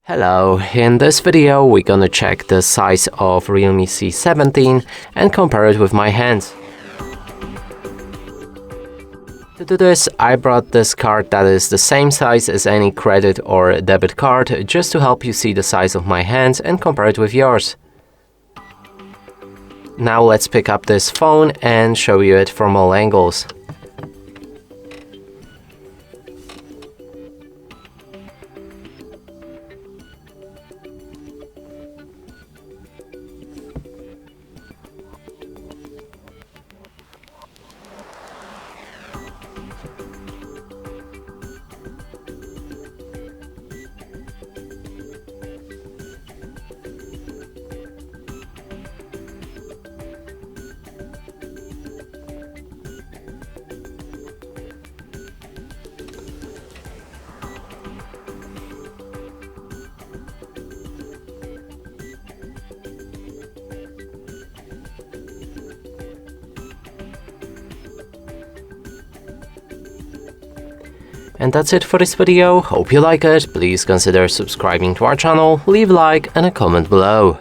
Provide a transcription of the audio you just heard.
Hello, in this video we're gonna check the size of REALME C17 and compare it with my hands. To do this, I brought this card that is the same size as any credit or debit card, just to help you see the size of my hands and compare it with yours. Now let's pick up this phone and show you it from all angles. And that's it for this video. Hope you like it. Please consider subscribing to our channel, leave a like and a comment below.